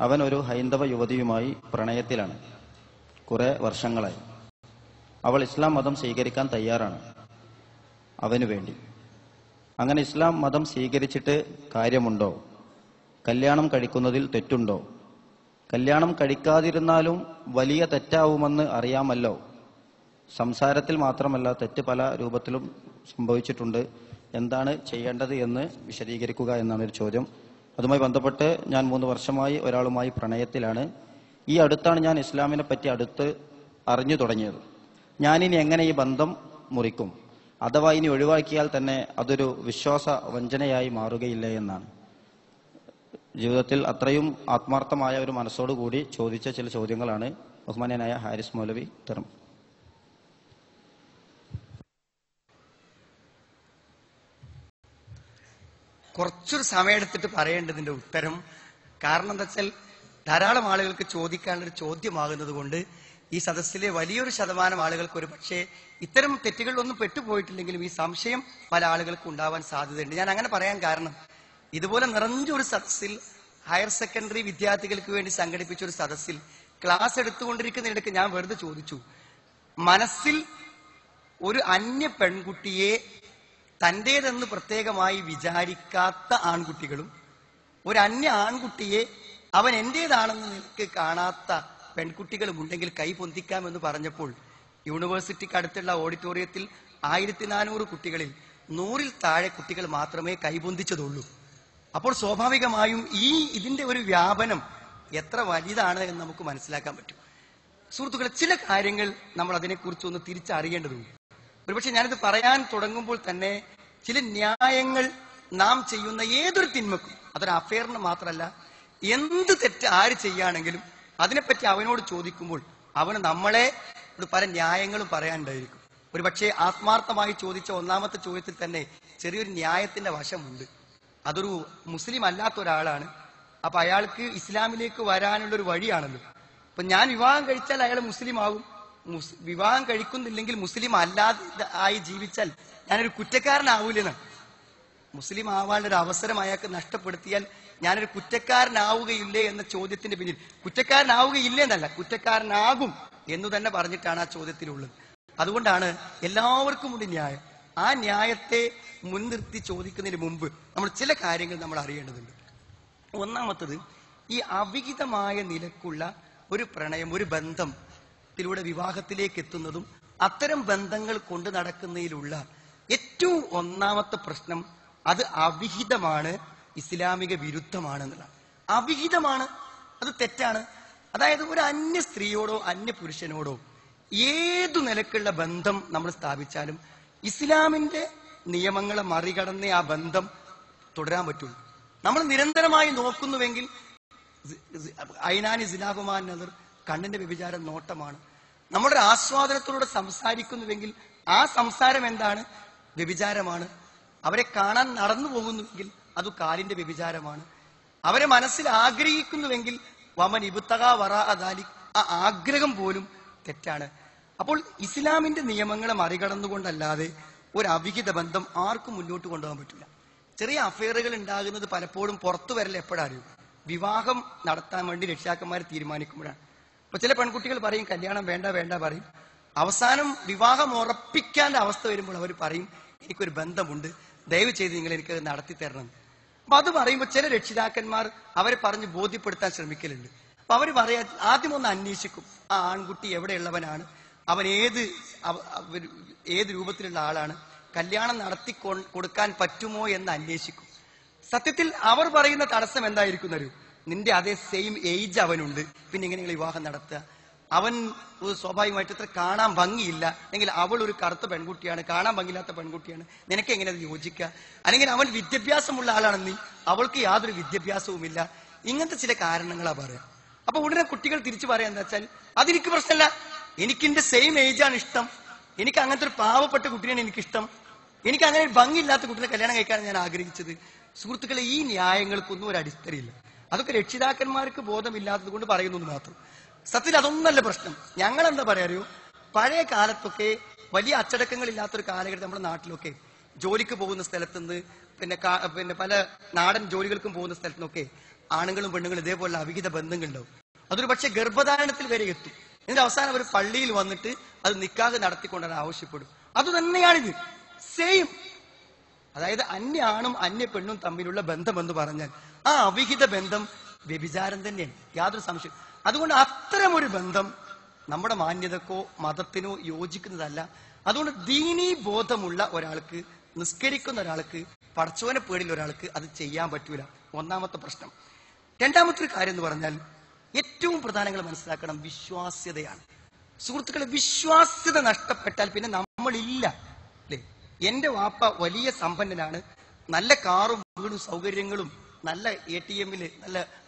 അവൻ ഒരു ഹൈന്ദവ യുവതിയുമായി പ്രണയത്തിലാണ്. കുറെ വർഷങ്ങളായി. അവൾ ഇസ്ലാം മതം സ്വീകരിക്കാൻ തയ്യാറാണ് അവനു വേണ്ടി. അങ്ങനെ ഇസ്ലാം മതം സ്വീകരിച്ചിട്ട് കാര്യമുണ്ടോ? കല്യാണം കഴിക്കുന്നതിൽ തെറ്റുണ്ടോ? കല്യാണം കഴിക്കാതിരുന്നാലും വലിയ തെറ്റാവുമെന്ന് അറിയാമല്ലോ. സംസാരത്തിൽ മാത്രമല്ല, തെറ്റ് പല രൂപത്തിലും സംഭവിച്ചിട്ടുണ്ട്. എന്താണ് ചെയ്യേണ്ടത് എന്ന് വിശദീകരിക്കുക എന്നാണ് ഒരു ചോദ്യം. അതുമായി ബന്ധപ്പെട്ട് ഞാൻ 3 വർഷമായി ഒരാളുമായി പ്രണയത്തിലാണ്. ഈ അടുത്താണ് ഞാൻ ഇസ്ലാമിനെ പറ്റി അടുത്ത് അറിഞ്ഞു തുടങ്ങിയത്. ഞാനിനി എങ്ങനെ ഈ ബന്ധം മുറിക്കും? അഥവാ ഇനി ഒഴിവാക്കിയാൽ തന്നെ അതൊരു വിശ്വാസ വഞ്ചനയായി മാറുകയില്ലേ എന്നാണ്. ജീവിതത്തിൽ അത്രയും ആത്മാർത്ഥമായ ഒരു മനസ്സോടുകൂടി ചോദിച്ച ചില ചോദ്യങ്ങളാണ്. ബഹുമാന്യനായ ഹാരിസ് മൗലവി ഉത്തരം. കുറച്ചൊരു സമയമെടുത്തിട്ട് പറയേണ്ടതിന്റെ ഉത്തരം. കാരണം എന്താ വെച്ചാൽ ധാരാളം ആളുകൾക്ക് ചോദിക്കാനുള്ളൊരു ചോദ്യമാകുന്നത് കൊണ്ട് ഈ സദസ്സിലെ വലിയൊരു ശതമാനം ആളുകൾക്ക് ഒരു പക്ഷേ ഇത്തരം തെറ്റുകളിലൊന്നും പെട്ടുപോയിട്ടില്ലെങ്കിലും ഈ സംശയം പല ആളുകൾക്കും ഉണ്ടാവാൻ സാധ്യതയുണ്ട്. ഞാൻ അങ്ങനെ പറയാൻ കാരണം, ഇതുപോലെ നിറഞ്ഞൊരു സദസ്സിൽ ഹയർ സെക്കൻഡറി വിദ്യാർത്ഥികൾക്ക് വേണ്ടി സംഘടിപ്പിച്ച ഒരു സദസ്സിൽ ക്ലാസ് എടുത്തുകൊണ്ടിരിക്കുന്നതിനിടയ്ക്ക് ഞാൻ വെറുതെ ചോദിച്ചു, മനസ്സിൽ ഒരു അന്യ പെൺകുട്ടിയെ തന്റേതെന്ന് പ്രത്യേകമായി വിചാരിക്കാത്ത ആൺകുട്ടികളും ഒരു അന്യ ആൺകുട്ടിയെ അവൻ എന്റേതാണെന്ന് നിനക്ക് കാണാത്ത പെൺകുട്ടികളും ഉണ്ടെങ്കിൽ കൈ പൊന്തിക്കാമെന്ന് പറഞ്ഞപ്പോൾ യൂണിവേഴ്സിറ്റിക്ക് അടുത്തുള്ള ഓഡിറ്റോറിയത്തിൽ 1400 കുട്ടികളിൽ 100-ൽ താഴെ കുട്ടികൾ മാത്രമേ കൈപൊന്തിച്ചതുള്ളൂ. അപ്പോൾ സ്വാഭാവികമായും ഇതിന്റെ ഒരു വ്യാപനം എത്ര വലുതാണ് എന്ന് നമുക്ക് മനസ്സിലാക്കാൻ പറ്റും. സുഹൃത്തുക്കളെ, ചില കാര്യങ്ങൾ നമ്മൾ അതിനെക്കുറിച്ച് ഒന്ന് തിരിച്ചറിയേണ്ടതുണ്ട്. ഒരുപക്ഷെ ഞാനിത് പറയാൻ തുടങ്ങുമ്പോൾ തന്നെ ചില ന്യായങ്ങൾ നാം ചെയ്യുന്ന ഏതൊരു തിന്മക്കും, അതൊരു അഫെയറിന് മാത്രമല്ല, എന്ത് തെറ്റ് ആര് ചെയ്യുകയാണെങ്കിലും അതിനെപ്പറ്റി അവനോട് ചോദിക്കുമ്പോൾ അവന് നമ്മളെ പല ന്യായങ്ങളും പറയാനുണ്ടായിരിക്കും. ഒരുപക്ഷെ ആത്മാർത്ഥമായി ചോദിച്ച ഒന്നാമത്തെ ചോദ്യത്തിൽ തന്നെ ചെറിയൊരു ന്യായത്തിന്റെ വശമുണ്ട്. അതൊരു മുസ്ലിം അല്ലാത്ത ഒരാളാണ്. അപ്പൊ അയാൾക്ക് ഇസ്ലാമിലേക്ക് വരാനുള്ളൊരു വഴിയാണല്ലോ. അപ്പൊ ഞാൻ വിവാഹം കഴിച്ചാൽ അയാൾ മുസ്ലിം ആകും, വിവാഹം കഴിക്കുന്നില്ലെങ്കിൽ മുസ്ലിം അല്ലാതെ ആയി ജീവിച്ചാൽ ഞാനൊരു കുറ്റക്കാരനാവൂലെന്ന്. മുസ്ലിം ആവാനുള്ള ഒരു അവസരം അയാൾക്ക് നഷ്ടപ്പെടുത്തിയാൽ ഞാനൊരു കുറ്റക്കാരനാവുകയില്ലേ എന്ന ചോദ്യത്തിന്റെ പിന്നിൽ, കുറ്റക്കാരനാവുകയില്ലേ എന്നല്ല, കുറ്റക്കാരനാകും എന്ന് തന്നെ പറഞ്ഞിട്ടാണ് ആ ചോദ്യത്തിലുള്ളത്. അതുകൊണ്ടാണ് എല്ലാവർക്കും ഉണ്ട് ന്യായം. ആ ന്യായത്തെ മുൻനിർത്തി ചോദിക്കുന്നതിന് മുമ്പ് നമ്മൾ ചില കാര്യങ്ങൾ നമ്മൾ അറിയേണ്ടതുണ്ട്. ഒന്നാമത്തത്, ഈ അവിഹിതമായ നിലക്കുള്ള ഒരു പ്രണയം, ഒരു ബന്ധത്തിലൂടെ വിവാഹത്തിലേക്ക് എത്തുന്നതും അത്തരം ബന്ധങ്ങൾ കൊണ്ട് നടക്കുന്നതിലുള്ള ഏറ്റവും ഒന്നാമത്തെ പ്രശ്നം, അത് അവിഹിതമാണ്, ഇസ്ലാമിക വിരുദ്ധമാണ് എന്നുള്ളതാണ്. അവിഹിതമാണ്, അത് തെറ്റാണ്. അതായത് ഒരു അന്യ സ്ത്രീയോടോ അന്യ പുരുഷനോടോ ഏതു നിലക്കുള്ള ബന്ധം നമ്മൾ സ്ഥാപിച്ചാലും ഇസ്ലാമിന്റെ നിയമങ്ങളെ മറികടന്ന് ആ ബന്ധം തുടരാൻ പറ്റുള്ളൂ. നമ്മൾ നിരന്തരമായി നോക്കുന്നുവെങ്കിൽ ഐനാനി സിനാഹുമാൻ നദർ, കണ്ണിന്റെ വ്യഭിചാരം നോട്ടമാണ്. നമ്മുടെ ആസ്വാദനത്തോടെ സംസാരിക്കുന്നുവെങ്കിൽ ആ സംസാരം എന്താണ്? വ്യഭിചാരമാണ്. അവരെ കാണാൻ നടന്നു പോകുന്നുവെങ്കിൽ അത് കാലിന്റെ വ്യഭിചാരമാണ്. അവരെ മനസ്സിൽ ആഗ്രഹിക്കുന്നുവെങ്കിൽ വമൻ ഇബ്തഗ വറാഅ ദാലിക്, ആ ആഗ്രഹം പോലും തെറ്റാണ്. അപ്പോൾ ഇസ്ലാമിന്റെ നിയമങ്ങളെ മറികടന്നുകൊണ്ടല്ലാതെ ഒരു അവിഹിത ബന്ധം ആർക്കും മുന്നോട്ട് കൊണ്ടുപോകാൻ പറ്റില്ല. ചെറിയ അഫെയറുകൾ ഉണ്ടാകുന്നത് പലപ്പോഴും പുറത്തു വരൽ എപ്പോഴാണ്? വിവാഹം നടത്താൻ വേണ്ടി രക്ഷിതാക്കന്മാർ തീരുമാനിക്കുമ്പോഴാണ്. അപ്പൊ ചില പെൺകുട്ടികൾ പറയും കല്യാണം വേണ്ട വേണ്ട പറയും. അവസാനം വിവാഹം ഉറപ്പിക്കാൻ്റെ അവസ്ഥ വരുമ്പോൾ അവർ പറയും എനിക്കൊരു ബന്ധമുണ്ട്, ദയവ് ചെയ്ത് നിങ്ങൾ എനിക്കത് നടത്തി തരണം. അപ്പൊ അത് പറയുമ്പോൾ ചില രക്ഷിതാക്കന്മാർ അവരെ പറഞ്ഞ് ബോധ്യപ്പെടുത്താൻ ശ്രമിക്കലുണ്ട്. അപ്പൊ അവർ പറയാ, ആദ്യം ഒന്ന് അന്വേഷിക്കും ആ ആൺകുട്ടി എവിടെയുള്ളവനാണ്, അവൻ ഏത് രൂപത്തിലുള്ള ആളാണ്, കല്യാണം നടത്തി കൊടുക്കാൻ പറ്റുമോ എന്ന് അന്വേഷിക്കും. സത്യത്തിൽ അവർ പറയുന്ന തടസ്സം എന്തായിരിക്കും അറിയൂ? നിന്റെ അതേ സെയിം ഏജ് അവനുണ്ട്, പിന്നെ എങ്ങനെ വിവാഹം നടത്തുക? അവൻ സ്വാഭാവികമായിട്ട് ഇത്ര കാണാൻ ഭംഗിയില്ല, അല്ലെങ്കിൽ അവൾ ഒരു കറുത്ത പെൺകുട്ടിയാണ്, കാണാൻ ഭംഗിയില്ലാത്ത പെൺകുട്ടിയാണ്, നിനക്ക് എങ്ങനെ അത് യോജിക്കുക? അല്ലെങ്കിൽ അവൻ വിദ്യാഭ്യാസമുള്ള ആളാണെന്ന്, അവൾക്ക് യാതൊരു വിദ്യാഭ്യാസവുമില്ല. ഇങ്ങനത്തെ ചില കാരണങ്ങളാ പറയാം. അപ്പൊ ഉടനെ കുട്ടികൾ തിരിച്ചു പറയാ എന്താ വെച്ചാൽ, അതെനിക്ക് പ്രശ്നമല്ല, എനിക്ക് എന്റെ സെയിം ഏജാണ് ഇഷ്ടം, എനിക്ക് അങ്ങനത്തെ ഒരു പാവപ്പെട്ട കുട്ടിയാണ് എനിക്കിഷ്ടം, എനിക്ക് അങ്ങനെ ഒരു ഭംഗിയില്ലാത്ത കുട്ടിയെ കല്യാണം കഴിക്കാനാണ് ഞാൻ ആഗ്രഹിച്ചത്. സുഹൃത്തുക്കളെ, ഈ ന്യായങ്ങൾക്കൊന്നും ഒരു അടിത്തറയില്ല. അതൊക്കെ രക്ഷിതാക്കന്മാർക്ക് ബോധമില്ലാത്തത് കൊണ്ട് പറയുന്നു മാത്രം. സത്യത്തിൽ അതൊന്നല്ല പ്രശ്നം. ഞങ്ങൾ എന്താ പറയാറിയോ, പഴയ കാലത്തൊക്കെ വലിയ അച്ചടക്കങ്ങളില്ലാത്തൊരു കാലഘട്ടം നമ്മുടെ നാട്ടിലൊക്കെ ജോലിക്ക് പോകുന്ന സ്ഥലത്തുനിന്ന് പിന്നെ പല നാടൻ ജോലികൾക്കും പോകുന്ന സ്ഥലത്തുനിന്നൊക്കെ ആണുങ്ങളും പെണ്ണുങ്ങളും ഇതേപോലെ അവിഹിത ബന്ധങ്ങളുണ്ടാവും. അതൊരു പക്ഷെ ഗർഭധാരണത്തിൽ വരെ എത്തും. ഇതിന്റെ അവസാനം അവർ പള്ളിയിൽ വന്നിട്ട് അത് നിക്കാഹ് നടത്തിക്കൊണ്ടാണ് ആവശ്യപ്പെടും. അതുതന്നെയാണിത്, സെയിം. അതായത് അന്യ ആണും അന്യ പെണ്ണും തമ്മിലുള്ള ബന്ധം എന്ന് പറഞ്ഞാൽ ആ അവിഹിത ബന്ധം വ്യഭിചാരം തന്നെയാണ്, യാതൊരു സംശയം. അതുകൊണ്ട് അത്തരമൊരു ബന്ധം നമ്മുടെ മാന്യതക്കോ മതത്തിനോ യോജിക്കുന്നതല്ല. അതുകൊണ്ട് ദീനീ ബോധമുള്ള ഒരാൾക്ക്, നിസ്കരിക്കുന്ന ഒരാൾക്ക്, പടച്ചോനെ പേടിയുള്ള ഒരാൾക്ക് അത് ചെയ്യാൻ പറ്റൂല. ഒന്നാമത്തെ പ്രശ്നം. രണ്ടാമത്തെ ഒരു കാര്യം എന്ന് പറഞ്ഞാൽ ഏറ്റവും പ്രധാനങ്ങൾ മനസ്സിലാക്കണം, വിശ്വാസ്യതയാണ്. സുഹൃത്തുക്കളെ, വിശ്വാസ്യത നഷ്ടപ്പെട്ടാൽ പിന്നെ നമ്മളില്ല, അല്ലേ? എന്റെ വാപ്പ വലിയ സമ്പന്നനാണ്, നല്ല കാറും വീടും സൗകര്യങ്ങളും നല്ല ATM-ല്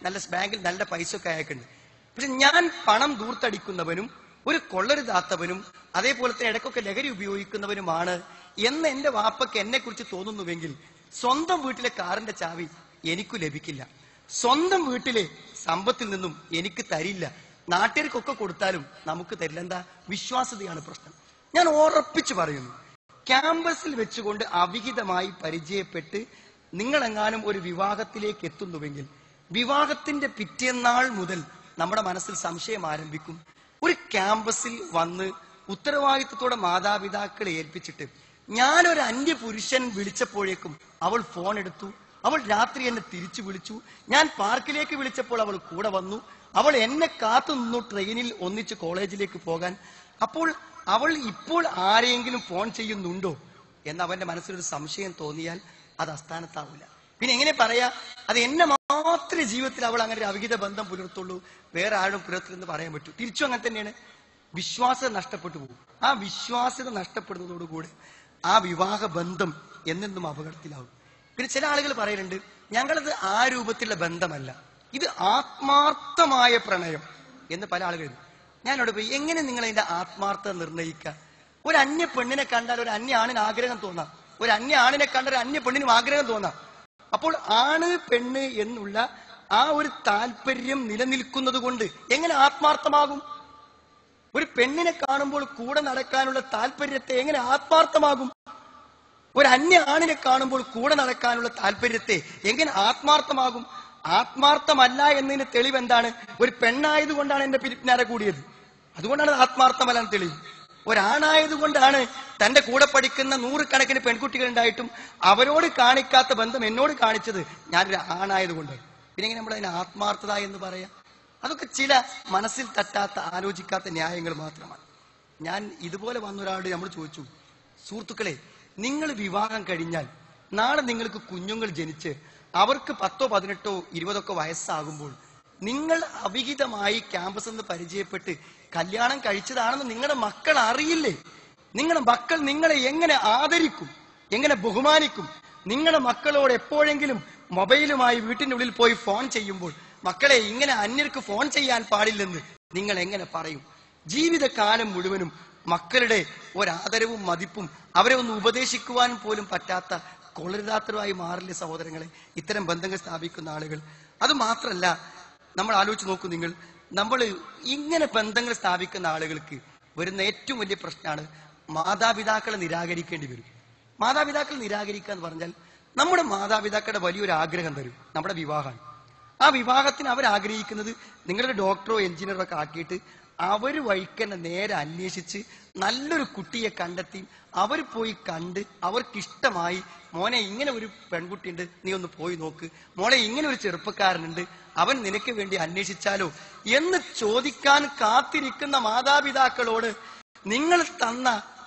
നല്ല ബാങ്കിൽ നല്ല പൈസ ഒക്കെ അയക്കുന്നുണ്ട്. പക്ഷെ ഞാൻ പണം ദൂർത്തടിക്കുന്നവനും ഒരു കൊള്ളരുതാത്തവനും അതേപോലെ തന്നെ ഇടയ്ക്കൊക്കെ ലഹരി ഉപയോഗിക്കുന്നവനുമാണ് എന്ന് എന്റെ വാപ്പക്ക് എന്നെ കുറിച്ച് തോന്നുന്നുവെങ്കിൽ സ്വന്തം വീട്ടിലെ കാറിന്റെ ചാവി എനിക്കു ലഭിക്കില്ല, സ്വന്തം വീട്ടിലെ സമ്പത്തിൽ നിന്നും എനിക്ക് തരില്ല, നാട്ടുകാർക്കൊക്കെ കൊടുത്താലും നമുക്ക് തരില്ല. എന്താ? വിശ്വാസ്യതയാണ് പ്രശ്നം. ഞാൻ ഉറപ്പിച്ചു പറയുന്നു, ക്യാമ്പസിൽ വെച്ചുകൊണ്ട് അവിഹിതമായി പരിചയപ്പെട്ട് നിങ്ങളെങ്ങാനും ഒരു വിവാഹത്തിലേക്ക് എത്തുന്നുവെങ്കിൽ വിവാഹത്തിന്റെ പിറ്റേന്നാൾ മുതൽ നമ്മുടെ മനസ്സിൽ സംശയം ആരംഭിക്കും. ഒരു ക്യാമ്പസിൽ വന്ന് ഉത്തരവാദിത്വത്തോടെ മാതാപിതാക്കളെ ഏൽപ്പിച്ചിട്ട് ഞാനൊരു അന്യ പുരുഷൻ വിളിച്ചപ്പോഴേക്കും അവൾ ഫോൺ എടുത്തു, അവൾ രാത്രി എന്നെ തിരിച്ചു വിളിച്ചു, ഞാൻ പാർക്കിലേക്ക് വിളിച്ചപ്പോൾ അവൾ കൂടെ വന്നു, അവൾ എന്നെ കാത്തു നിന്നു ട്രെയിനിൽ ഒന്നിച്ച് കോളേജിലേക്ക് പോകാൻ. അപ്പോൾ അവൾ ഇപ്പോൾ ആരെയെങ്കിലും ഫോൺ ചെയ്യുന്നുണ്ടോ എന്ന് അവന്റെ മനസ്സിലൊരു സംശയം തോന്നിയാൽ അത് അസ്ഥാനത്താവില്ല. പിന്നെ എങ്ങനെ പറയാ, അത് എന്നെ മാത്രമേ ജീവിതത്തിൽ അവൾ അങ്ങനെ ഒരു അവിഹിത ബന്ധം പുലർത്തുള്ളൂ, വേറെ ആരും പുലർത്തില്ലെന്ന് പറയാൻ പറ്റൂ? തിരിച്ചു അങ്ങനെ തന്നെയാണ്. വിശ്വാസ്യത നഷ്ടപ്പെട്ടു പോകും. ആ വിശ്വാസ്യത നഷ്ടപ്പെടുന്നതോടുകൂടി ആ വിവാഹ ബന്ധം എന്നെന്നും അപകടത്തിലാവും. പിന്നെ ചില ആളുകൾ പറയുന്നുണ്ട്, ഞങ്ങളത് ആ രൂപത്തിലുള്ള ബന്ധമല്ല, ഇത് ആത്മാർത്ഥമായ പ്രണയം എന്ന് പല ആളുകളും. ഞാനോട് പോയി, എങ്ങനെ നിങ്ങൾ അതിന്റെ ആത്മാർത്ഥത നിർണ്ണയിക്കുക? ഒരു അന്യ പെണ്ണിനെ കണ്ടാൽ ഒരു അന്യ ആണിന് ആഗ്രഹം തോന്നാം, ഒരു അന്യ ആണിനെ കണ്ടാൽ ഒരു അന്യ പെണ്ണിനും ആഗ്രഹം തോന്നാം. അപ്പോൾ ആണ് പെണ്ണ് എന്നുള്ള ആ ഒരു താല്പര്യം നിലനിൽക്കുന്നത് കൊണ്ട് എങ്ങനെ ആത്മാർത്ഥമാകും? ഒരു പെണ്ണിനെ കാണുമ്പോൾ കൂടെ നടക്കാനുള്ള താല്പര്യത്തെ എങ്ങനെ ആത്മാർത്ഥമാകും? ഒരു അന്യ ആണിനെ കാണുമ്പോൾ കൂടെ നടക്കാനുള്ള താല്പര്യത്തെ എങ്ങനെ ആത്മാർത്ഥമാകും? ആത്മാർത്ഥമല്ല എന്നതിന് തെളിവ് എന്താണ്? ഒരു പെണ്ണായതുകൊണ്ടാണ് എന്റെ പിന്നാലെ കൂടിയത്, അതുകൊണ്ടാണ് ആത്മാർത്ഥമല്ല തെളിവ്. ഒരാണായതുകൊണ്ടാണ് തന്റെ കൂടെ പഠിക്കുന്ന 100 കണക്കിന് പെൺകുട്ടികൾ ഉണ്ടായിട്ടും അവരോട് കാണിക്കാത്ത ബന്ധം എന്നോട് കാണിച്ചത് ഞാനൊരു ആണായതുകൊണ്ട്. പിന്നെ എങ്ങനെ നമ്മൾ അതിന് ആത്മാർത്ഥത എന്ന് പറയാം? അതൊക്കെ ചില മനസ്സിൽ തട്ടാത്ത, ആലോചിക്കാത്ത ന്യായങ്ങൾ മാത്രമാണ്. ഞാൻ ഇതുപോലെ വന്നൊരാളോട് നമ്മൾ ചോദിച്ചു, സുഹൃത്തുക്കളെ, നിങ്ങൾ വിവാഹം കഴിഞ്ഞാൽ നാളെ നിങ്ങൾക്ക് കുഞ്ഞുങ്ങൾ ജനിച്ച് അവർക്ക് 10, 18, 20 വയസ്സാകുമ്പോൾ നിങ്ങൾ അവിഹിതമായി ക്യാമ്പസിൽ നിന്ന് പരിചയപ്പെട്ട് കല്യാണം കഴിച്ചതാണെന്ന് നിങ്ങളുടെ മക്കൾ അറിയില്ലേ? നിങ്ങളുടെ മക്കൾ നിങ്ങളെ എങ്ങനെ ആദരിക്കും, എങ്ങനെ ബഹുമാനിക്കും? നിങ്ങളുടെ മക്കളോട് എപ്പോഴെങ്കിലും മൊബൈലുമായി വീട്ടിന്റെ ഉള്ളിൽ പോയി ഫോൺ ചെയ്യുമ്പോൾ മക്കളെ ഇങ്ങനെ അന്യർക്ക് ഫോൺ ചെയ്യാൻ പാടില്ലെന്ന് നിങ്ങൾ എങ്ങനെ പറയും? ജീവിതകാലം മുഴുവനും മക്കളുടെ ഒരാദരവും മതിപ്പും അവരെ ഒന്ന് ഉപദേശിക്കുവാൻ പോലും പറ്റാത്ത കൊള്ളരുതാത്തവരായി മാറില്ല സഹോദരങ്ങളെ ഇത്തരം ബന്ധങ്ങൾ സ്ഥാപിക്കുന്ന ആളുകൾ. അത് മാത്രല്ല, നമ്മൾ ആലോചിച്ച് നോക്കൂ, നമ്മൾ ഇങ്ങനെ ബന്ധങ്ങൾ സ്ഥാപിക്കുന്ന ആളുകൾക്ക് വരുന്ന ഏറ്റവും വലിയ പ്രശ്നമാണ് മാതാപിതാക്കളെ നിരാകരിക്കേണ്ടി വരും. മാതാപിതാക്കളെ നിരാകരിക്കുക എന്ന് പറഞ്ഞാൽ നമ്മുടെ മാതാപിതാക്കളുടെ വലിയൊരു ആഗ്രഹം തരും, നമ്മുടെ വിവാഹമാണ്. ആ വിവാഹത്തിന് അവരാഗ്രഹിക്കുന്നത് നിങ്ങളൊരു ഡോക്ടറോ എഞ്ചിനീയറോ ഒക്കെ ആക്കിയിട്ട് അവർ വഴിക്കന്നെ നേരെ അന്വേഷിച്ച് നല്ലൊരു കുട്ടിയെ കണ്ടെത്തി അവർ പോയി കണ്ട് അവർക്കിഷ്ടമായി, മോനെ ഇങ്ങനെ ഒരു പെൺകുട്ടിയുണ്ട്, നീ ഒന്ന് പോയി നോക്ക്, മോളെ ഇങ്ങനെ ഒരു ചെറുപ്പക്കാരനുണ്ട്, അവൻ നിനക്ക് വേണ്ടി അന്വേഷിച്ചാലോ എന്ന് ചോദിക്കാൻ കാത്തിരിക്കുന്ന മാതാപിതാക്കളോട്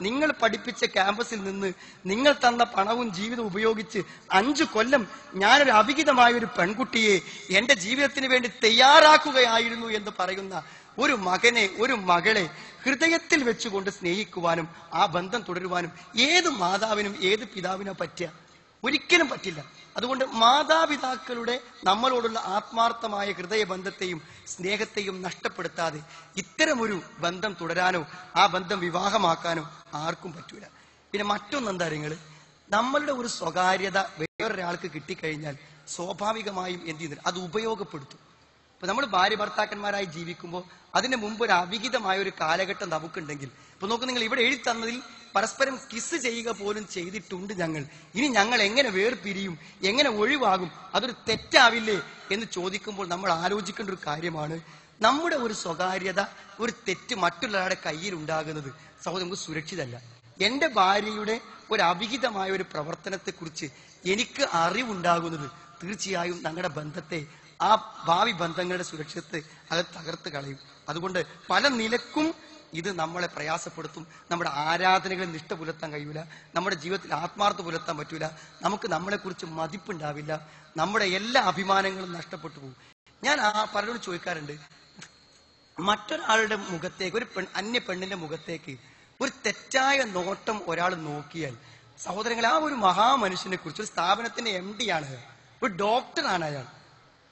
നിങ്ങൾ പഠിപ്പിച്ച ക്യാമ്പസിൽ നിന്ന് നിങ്ങൾ തന്ന പണവും ജീവിതവും ഉപയോഗിച്ച് 5 കൊല്ലം ഞാനൊരു അവിഹിതമായ ഒരു പെൺകുട്ടിയെ എന്റെ ജീവിതത്തിന് വേണ്ടി തയ്യാറാക്കുകയായിരുന്നു എന്ന് പറയുന്ന ഒരു മകനെ, ഒരു മകളെ ഹൃദയത്തിൽ വെച്ചുകൊണ്ട് സ്നേഹിക്കുവാനും ആ ബന്ധം തുടരുവാനും ഏത് മാതാവിനും ഏത് പിതാവിനോ പറ്റുക? ഒരിക്കലും പറ്റില്ല. അതുകൊണ്ട് മാതാപിതാക്കളുടെ നമ്മളോടുള്ള ആത്മാർത്ഥമായ ഹൃദയബന്ധത്തെയും സ്നേഹത്തെയും നഷ്ടപ്പെടുത്താതെ ഇത്തരമൊരു ബന്ധം തുടരാനോ ആ ബന്ധം വിവാഹമാക്കാനോ ആർക്കും പറ്റൂല. പിന്നെ മറ്റൊന്നെന്താ അറിയങ്ങള്, നമ്മളുടെ ഒരു സ്വകാര്യത വേറൊരാൾക്ക് കിട്ടിക്കഴിഞ്ഞാൽ സ്വാഭാവികമായും എന്ത് ചെയ്യുന്നില്ല, അത് ഉപയോഗപ്പെടുത്തും. ഇപ്പൊ നമ്മൾ ഭാര്യ ഭർത്താക്കന്മാരായി ജീവിക്കുമ്പോൾ അതിന് മുമ്പ് ഒരു അവിഹിതമായ ഒരു കാലഘട്ടം നമുക്കുണ്ടെങ്കിൽ, ഇപ്പൊ നോക്ക്, നിങ്ങൾ ഇവിടെ എഴുതി തന്നതിൽ പരസ്പരം കിസ് ചെയ്യുക പോലും ചെയ്തിട്ടുണ്ട് ഞങ്ങൾ. ഇനി ഞങ്ങൾ എങ്ങനെ വേർപിരിയും, എങ്ങനെ ഒഴിവാകും, അതൊരു തെറ്റാവില്ലേ എന്ന് ചോദിക്കുമ്പോൾ നമ്മൾ ആലോചിക്കേണ്ട ഒരു കാര്യമാണ്. നമ്മുടെ ഒരു സ്വകാര്യത, ഒരു തെറ്റ് മറ്റുള്ളവരുടെ കയ്യിൽ ഉണ്ടാകുന്നത് സഹോദരൻ നമുക്ക് സുരക്ഷിതമല്ല. എന്റെ ഭാര്യയുടെ ഒരു അവിഹിതമായ ഒരു പ്രവർത്തനത്തെ കുറിച്ച് എനിക്ക് അറിവുണ്ടാകുന്നത് തീർച്ചയായും ഞങ്ങളുടെ ബന്ധത്തെ, ആ ഭാവി ബന്ധങ്ങളുടെ സുരക്ഷിതത്തെ അത് തകർത്ത് കളയും. അതുകൊണ്ട് പല നിലക്കും ഇത് നമ്മളെ പ്രയാസപ്പെടുത്തും. നമ്മുടെ ആരാധനകളെ നിഷ്ഠ പുലർത്താൻ കഴിയൂല, നമ്മുടെ ജീവിതത്തിൽ ആത്മാർത്ഥ പുലർത്താൻ പറ്റൂല, നമുക്ക് നമ്മളെ കുറിച്ച് മതിപ്പുണ്ടാവില്ല, നമ്മുടെ എല്ലാ അഭിമാനങ്ങളും നഷ്ടപ്പെട്ടു പോകും. ഞാൻ പലരോട് ചോദിക്കാറുണ്ട്, മറ്റൊരാളുടെ മുഖത്തേക്ക്, ഒരു അന്യ പെണ്ണിന്റെ മുഖത്തേക്ക് ഒരു തെറ്റായ നോട്ടം ഒരാൾ നോക്കിയാൽ സഹോദരങ്ങളെ, ആ ഒരു മഹാമനുഷ്യനെ കുറിച്ച്, ഒരു സ്ഥാപനത്തിന്റെ MD ആണ് അയാൾ, ഒരു ഡോക്ടറാണ് അയാൾ,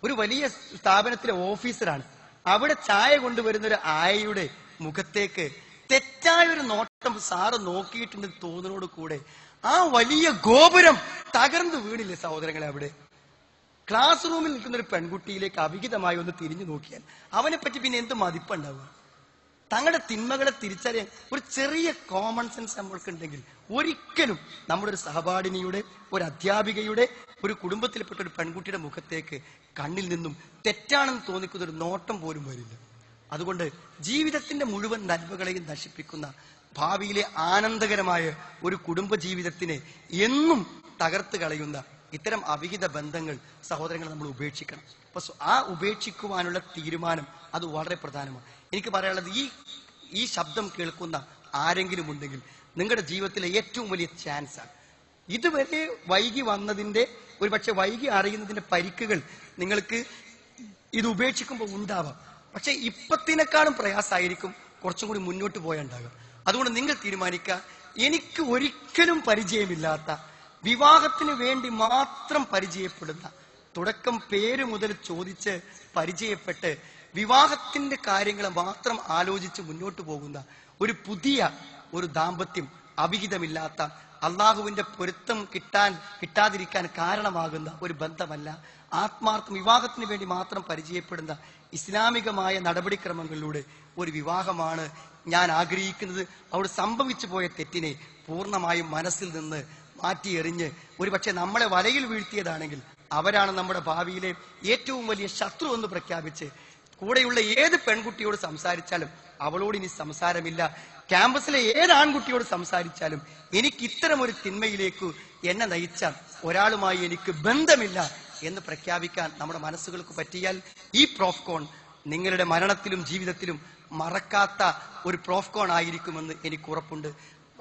ഒരു വലിയ സ്ഥാപനത്തിലെ ഓഫീസറാണ്, അവിടെ ചായ കൊണ്ടുവരുന്ന ഒരു ആയയുടെ മുഖത്തേക്ക് തെറ്റായ ഒരു നോട്ടം സാറ് നോക്കിയിട്ടുണ്ടെന്ന് തോന്നുന്നതോട് കൂടെ ആ വലിയ ഗോപുരം തകർന്നു വീണില്ലേ സഹോദരങ്ങളെ? അവിടെ ക്ലാസ് റൂമിൽ നിൽക്കുന്ന ഒരു പെൺകുട്ടിയിലേക്ക് അവിഹിതമായി ഒന്ന് തിരിഞ്ഞു നോക്കിയാൽ അവനെ പറ്റി പിന്നെ എന്ത് മതിപ്പുണ്ടാവുക? തങ്ങളുടെ തിന്മകളെ തിരിച്ചറിയാൻ ഒരു ചെറിയ കോമൺ സെൻസ് നമ്മൾക്കുണ്ടെങ്കിൽ ഒരിക്കലും നമ്മുടെ ഒരു സഹപാഠിനിയുടെ, ഒരു അധ്യാപികയുടെ, ഒരു കുടുംബത്തിൽപ്പെട്ട ഒരു പെൺകുട്ടിയുടെ മുഖത്തേക്ക് കണ്ണിൽ നിന്നും തെറ്റാണെന്ന് തോന്നിക്കുന്ന ഒരു നോട്ടം പോലും വരില്ല. അതുകൊണ്ട് ജീവിതത്തിന്റെ മുഴുവൻ നന്മകളെയും നശിപ്പിക്കുന്ന, ഭാവിയിലെ ആനന്ദകരമായ ഒരു കുടുംബ ജീവിതത്തിനെ എന്നും തകർത്ത് കളയുന്ന ഇത്തരം അവിഹിത ബന്ധങ്ങൾ സഹോദരങ്ങൾ നമ്മൾ ഉപേക്ഷിക്കണം. അപ്പൊ ആ ഉപേക്ഷിക്കുവാനുള്ള തീരുമാനം അത് വളരെ പ്രധാനമാണ്. എനിക്ക് പറയാനുള്ളത്, ഈ ശബ്ദം കേൾക്കുന്ന ആരെങ്കിലും ഉണ്ടെങ്കിൽ നിങ്ങളുടെ ജീവിതത്തിലെ ഏറ്റവും വലിയ ചാൻസാണ്. ഇതുവരെ വൈകി വന്നതിന്റെ, ഒരു പക്ഷെ വൈകി അറിയുന്നതിന്റെ പരിക്കുകൾ നിങ്ങൾക്ക് ഇത് ഉപേക്ഷിക്കുമ്പോൾ ഉണ്ടാവാം. പക്ഷെ ഇപ്പത്തിനേക്കാളും പ്രയാസമായിരിക്കും കുറച്ചും കൂടി മുന്നോട്ട് പോയാണ്ടാകുക. അതുകൊണ്ട് നിങ്ങൾ തീരുമാനിക്കുക, എനിക്ക് ഒരിക്കലും പരിചയമില്ലാത്ത, വിവാഹത്തിന് വേണ്ടി മാത്രം പരിചയപ്പെടുന്ന, തുടക്കം പേര് മുതൽ ചോദിച്ച് പരിചയപ്പെട്ട് വിവാഹത്തിന്റെ കാര്യങ്ങൾ മാത്രം ആലോചിച്ച് മുന്നോട്ട് പോകുന്ന ഒരു പുതിയ ഒരു ദാമ്പത്യം, അവിഹിതമില്ലാത്ത, അള്ളാഹുവിന്റെ പൊരുത്തം കിട്ടാതിരിക്കാൻ കാരണമാകുന്ന ഒരു ബന്ധമല്ല, ആത്മാർത്ഥം വിവാഹത്തിന് വേണ്ടി മാത്രം പരിചയപ്പെടുന്ന ഇസ്ലാമികമായ നടപടിക്രമങ്ങളിലൂടെ ഒരു വിവാഹമാണ് ഞാൻ ആഗ്രഹിക്കുന്നത്. അവിടെ സംഭവിച്ചു പോയ തെറ്റിനെ പൂർണ്ണമായും മനസ്സിൽ നിന്ന് മാറ്റിയെറിഞ്ഞ്, ഒരുപക്ഷെ നമ്മളെ വലയിൽ വീഴ്ത്തിയതാണെങ്കിൽ അവരാണ് നമ്മുടെ ഭാവിയിലെ ഏറ്റവും വലിയ ശത്രു എന്ന് പ്രഖ്യാപിച്ച്, കൂടെയുള്ള ഏത് പെൺകുട്ടിയോട് സംസാരിച്ചാലും അവളോട് ഇനി സംസാരമില്ല, ക്യാമ്പസിലെ ഏത് ആൺകുട്ടിയോട് സംസാരിച്ചാലും എനിക്ക് ഇത്തരം ഒരു തിന്മയിലേക്ക് എന്നെ നയിച്ച ഒരാളുമായി എനിക്ക് ബന്ധമില്ല എന്ന് പ്രഖ്യാപിക്കാൻ നമ്മുടെ മനസ്സുകൾക്ക് പറ്റിയാൽ ഈ പ്രോഫ്കോൺ നിങ്ങളുടെ മരണത്തിലും ജീവിതത്തിലും മറക്കാത്ത ഒരു പ്രോഫ്കോൺ ആയിരിക്കുമെന്ന് എനിക്ക് ഉറപ്പുണ്ട്.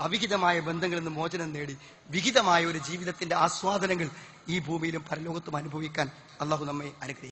അവിഹിതമായ ബന്ധങ്ങളിൽ നിന്ന് മോചനം നേടി വിഹിതമായ ഒരു ജീവിതത്തിന്റെ ആസ്വാദനങ്ങൾ ഈ ഭൂമിയിലും പരലോകത്തും അനുഭവിക്കാൻ അള്ളാഹു നമ്മെ അനുഗ്രഹിക്കും.